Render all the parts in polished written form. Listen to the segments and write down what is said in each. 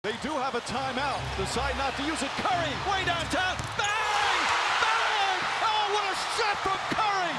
They do have a timeout. Decide not to use it. Curry, way downtown. Bang! Bang! Oh, what a shot from Curry!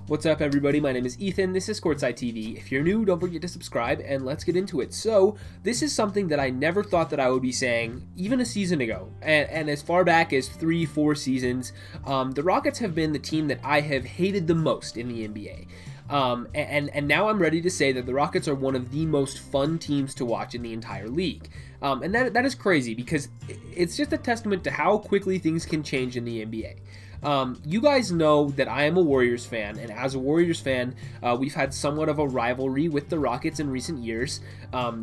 What's up, everybody? My name is Ethan. This is Courtside TV. If you're new, don't forget to subscribe, and let's get into it. So, this is something that I never thought that I would be saying even a season ago. And as far back as 3-4 seasons, the Rockets have been the team that I have hated the most in the NBA. And now I'm ready to say that the Rockets are one of the most fun teams to watch in the entire league. And that is crazy because it's just a testament to how quickly things can change in the NBA. You guys know that I am a Warriors fan, and as a Warriors fan, we've had somewhat of a rivalry with the Rockets in recent years.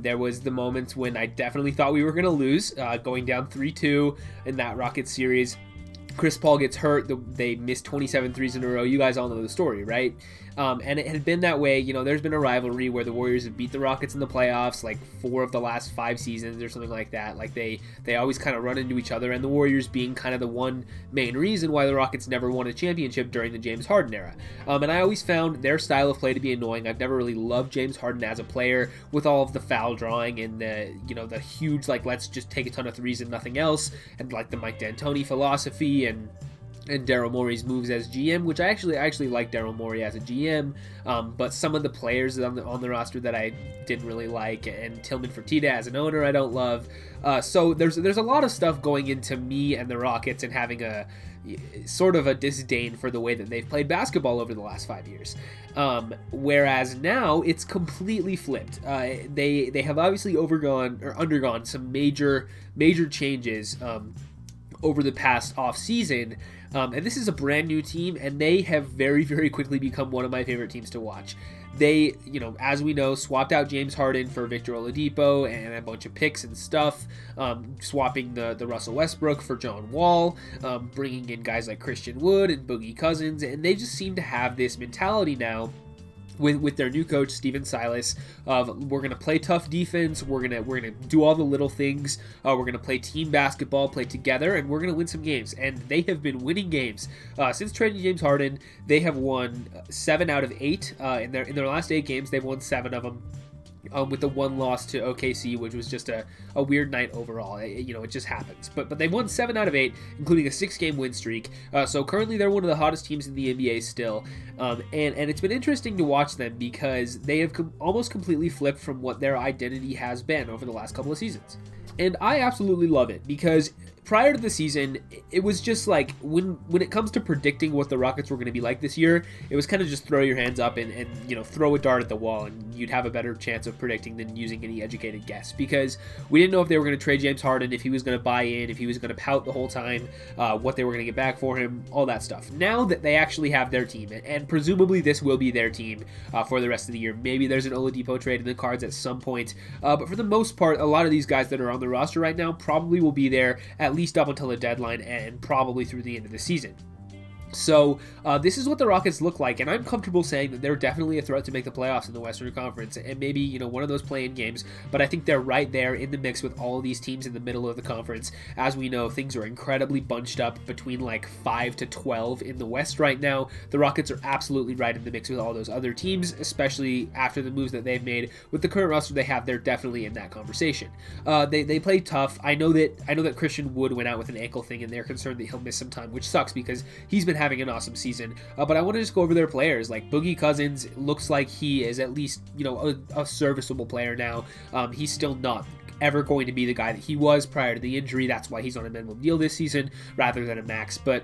There was the moments when I definitely thought we were going to lose, going down 3-2 in that Rockets series. Chris Paul gets hurt. They missed 27 threes in a row. You guys all know the story, right? And it had been that way. You know, there's been a rivalry where the Warriors have beat the Rockets in the playoffs, like 4 of the last 5 seasons or something like that. Like they always kind of run into each other, and the Warriors being kind of the one main reason why the Rockets never won a championship during the James Harden era. And I always found their style of play to be annoying. I've never really loved James Harden as a player with all of the foul drawing and the huge, like, let's just take a ton of threes and nothing else, and like the Mike D'Antoni philosophy and Daryl Morey's moves as GM, which I actually like Daryl Morey as a GM, but some of the players on the roster that I didn't really like, and Tillman Fertitta as an owner I don't love. So there's a lot of stuff going into me and the Rockets and having a sort of a disdain for the way that they've played basketball over the last 5 years. Whereas now it's completely flipped. They have obviously undergone some major changes over the past off season. And this is a brand new team, and they have very, very quickly become one of my favorite teams to watch. They, as we know, swapped out James Harden for Victor Oladipo and a bunch of picks and stuff, swapping the Russell Westbrook for John Wall, bringing in guys like Christian Wood and Boogie Cousins, and they just seem to have this mentality now with their new coach Stephen Silas of, we're gonna play tough defense, we're gonna do all the little things, we're gonna play team basketball, play together, and we're gonna win some games. And they have been winning games since trading James Harden. They have won 7 out of 8 in their last 8 games. They've won 7 of them. With the 1 loss to OKC, which was just a weird night overall. It just happens. But they won 7 out of 8, including a 6-game win streak. So currently they're one of the hottest teams in the NBA still. And it's been interesting to watch them because they have almost completely flipped from what their identity has been over the last couple of seasons. And I absolutely love it because prior to the season, it was just like when it comes to predicting what the Rockets were going to be like this year, it was kind of just throw your hands up and throw a dart at the wall, and you'd have a better chance of predicting than using any educated guess, because we didn't know if they were going to trade James Harden, if he was going to buy in, if he was going to pout the whole time, what they were going to get back for him, all that stuff. Now that they actually have their team, and presumably this will be their team for the rest of the year. Maybe there's an Oladipo trade in the cards at some point, but for the most part, a lot of these guys that are on the roster right now probably will be there at least up until the deadline and probably through the end of the season. So this is what the Rockets look like, and I'm comfortable saying that they're definitely a threat to make the playoffs in the Western Conference, and maybe one of those play-in games, but I think they're right there in the mix with all of these teams in the middle of the conference. As we know, things are incredibly bunched up between like 5 to 12 in the West right now. The Rockets are absolutely right in the mix with all those other teams, especially after the moves that they've made. With the current roster they have, they're definitely in that conversation. They play tough. I know that Christian Wood went out with an ankle thing, and they're concerned that he'll miss some time, which sucks because he's been having an awesome season, but I want to just go over their players. Like Boogie Cousins looks like he is at least a serviceable player now. He's still not ever going to be the guy that he was prior to the injury. That's why he's on a minimum deal this season rather than a max, but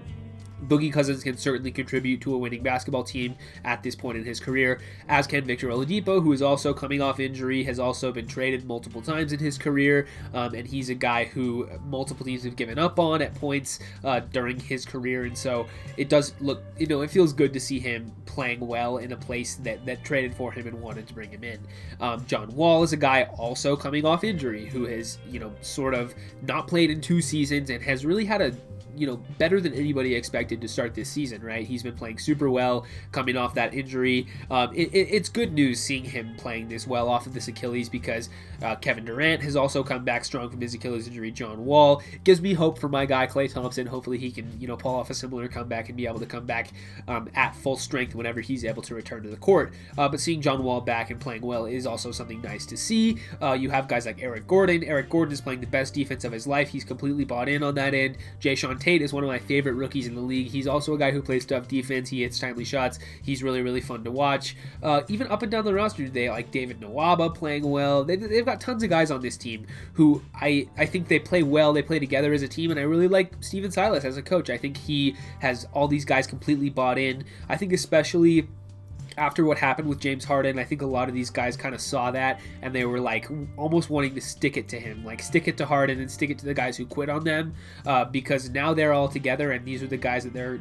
Boogie Cousins can certainly contribute to a winning basketball team at this point in his career, as can Victor Oladipo, who is also coming off injury, has also been traded multiple times in his career, and he's a guy who multiple teams have given up on at points during his career, and so it does look, it feels good to see him playing well in a place that traded for him and wanted to bring him in. John Wall is a guy also coming off injury who has, sort of not played in 2 seasons and has really had a better than anybody expected expected to start this season, right? He's been playing super well coming off that injury. It's good news seeing him playing this well off of this Achilles, because Kevin Durant has also come back strong from his Achilles injury. John Wall gives me hope for my guy Klay Thompson. Hopefully he can, pull off a similar comeback and be able to come back at full strength whenever he's able to return to the court. But seeing John Wall back and playing well is also something nice to see. You have guys like Eric Gordon. Eric Gordon is playing the best defense of his life. He's completely bought in on that end. Jayshawn Tate is one of my favorite rookies in the league. He's also a guy who plays tough defense. He hits timely shots. He's really, really fun to watch. Even up and down the roster today, like David Nwaba playing well. They've got tons of guys on this team who I think they play well. They play together as a team, and I really like Stephen Silas as a coach. I think he has all these guys completely bought in. I think especially after what happened with James Harden, I think a lot of these guys kind of saw that, and they were like almost wanting to stick it to him, like stick it to Harden and stick it to the guys who quit on them, because now they're all together, and these are the guys that they're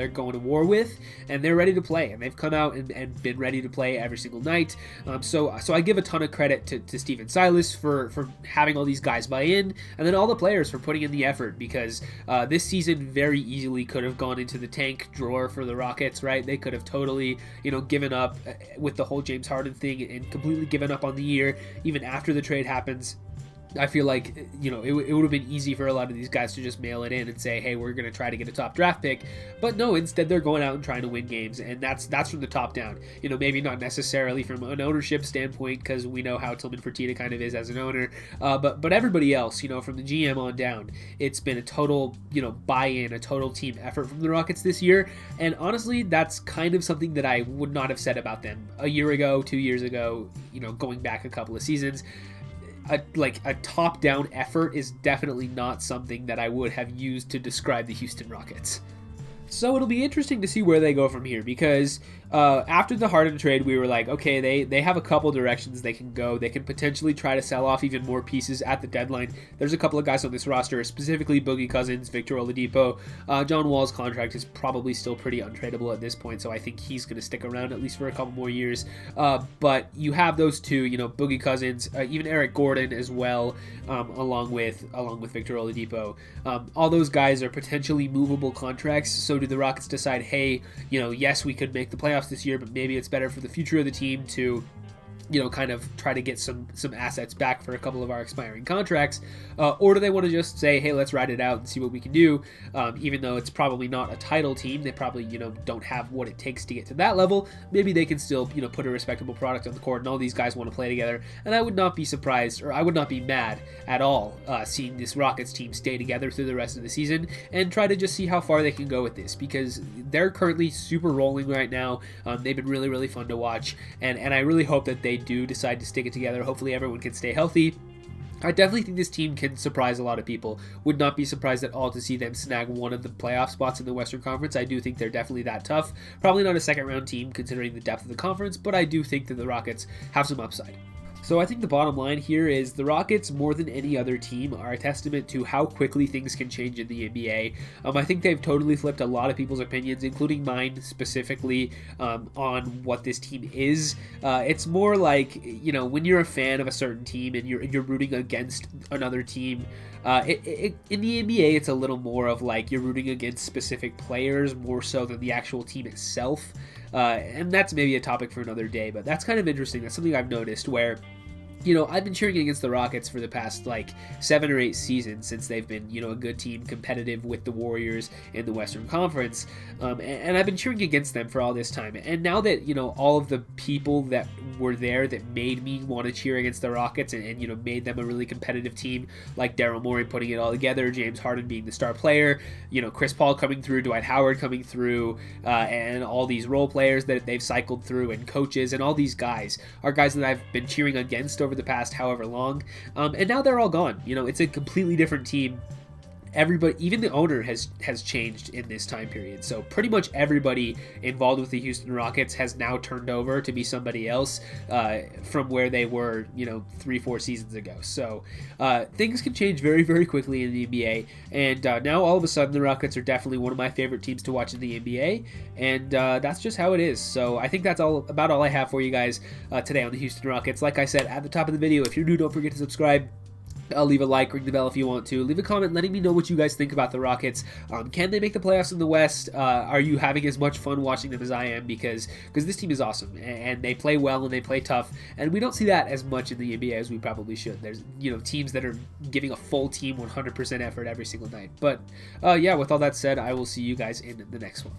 going to war with, and they're ready to play, and they've come out and been ready to play every single night. So I give a ton of credit to Stephen Silas for having all these guys buy in, and then all the players for putting in the effort, because this season very easily could have gone into the tank drawer for the Rockets, right? They could have totally given up with the whole James Harden thing and completely given up on the year even after the trade happens. I feel like, it would have been easy for a lot of these guys to just mail it in and say, hey, we're going to try to get a top draft pick. But no, instead they're going out and trying to win games, and that's from the top down. Maybe not necessarily from an ownership standpoint, because we know how Tillman Fertitta kind of is as an owner. But everybody else, from the GM on down, it's been a total, buy-in, a total team effort from the Rockets this year. And honestly, that's kind of something that I would not have said about them a year ago, 2 years ago, going back a couple of seasons. A top-down effort is definitely not something that I would have used to describe the Houston Rockets. So it'll be interesting to see where they go from here, because after the Harden trade, we were like, okay, they have a couple directions they can go. They can potentially try to sell off even more pieces at the deadline. There's a couple of guys on this roster, specifically Boogie Cousins, Victor Oladipo. John Wall's contract is probably still pretty untradeable at this point, so I think he's going to stick around at least for a couple more years. But you have those two, Boogie Cousins, even Eric Gordon as well, along with Victor Oladipo. All those guys are potentially movable contracts. So do the Rockets decide, hey, yes, we could make the playoffs this year, but maybe it's better for the future of the team to kind of try to get some assets back for a couple of our expiring contracts, or do they want to just say, hey, let's ride it out and see what we can do, even though it's probably not a title team. They probably don't have what it takes to get to that level. Maybe they can still put a respectable product on the court, and all these guys want to play together, and I would not be surprised, or I would not be mad at all seeing this Rockets team stay together through the rest of the season and try to just see how far they can go with this, because they're currently super rolling right now. They've been really, really fun to watch, and I really hope that they do decide to stick it together. Hopefully everyone can stay healthy. I definitely think this team can surprise a lot of people. Would not be surprised at all to see them snag one of the playoff spots in the Western Conference. I do think they're definitely that tough. Probably not a second round team considering the depth of the conference, but I do think that the Rockets have some upside. So I think the bottom line here is the Rockets, more than any other team, are a testament to how quickly things can change in the NBA. I think they've totally flipped a lot of people's opinions, including mine specifically, on what this team is. It's more like, when you're a fan of a certain team and you're rooting against another team, in the NBA, it's a little more of like you're rooting against specific players more so than the actual team itself. And that's maybe a topic for another day, but that's kind of interesting. That's something I've noticed where, I've been cheering against the Rockets for the past 7 or 8 seasons since they've been, a good team, competitive with the Warriors in the Western Conference. And I've been cheering against them for all this time. And now that, all of the people that were there that made me want to cheer against the Rockets and made them a really competitive team, like Daryl Morey putting it all together, James Harden being the star player, Chris Paul coming through, Dwight Howard coming through, and all these role players that they've cycled through, and coaches, and all these guys are guys that I've been cheering against over the past however long, and now they're all gone. It's a completely different team. Everybody, even the owner has changed in this time period. So pretty much everybody involved with the Houston Rockets has now turned over to be somebody else from where they were, 3-4 seasons ago. So things can change very, very quickly in the NBA. And now all of a sudden the Rockets are definitely one of my favorite teams to watch in the NBA. And that's just how it is. So I think that's about all I have for you guys today on the Houston Rockets. Like I said at the top of the video, if you're new, don't forget to subscribe. Leave a like, ring the bell if you want to. Leave a comment letting me know what you guys think about the Rockets. Can they make the playoffs in the West? Are you having as much fun watching them as I am? Because this team is awesome, and they play well and they play tough, and we don't see that as much in the NBA as we probably should. There's teams that are giving a full team 100% effort every single night. But yeah, with all that said, I will see you guys in the next one.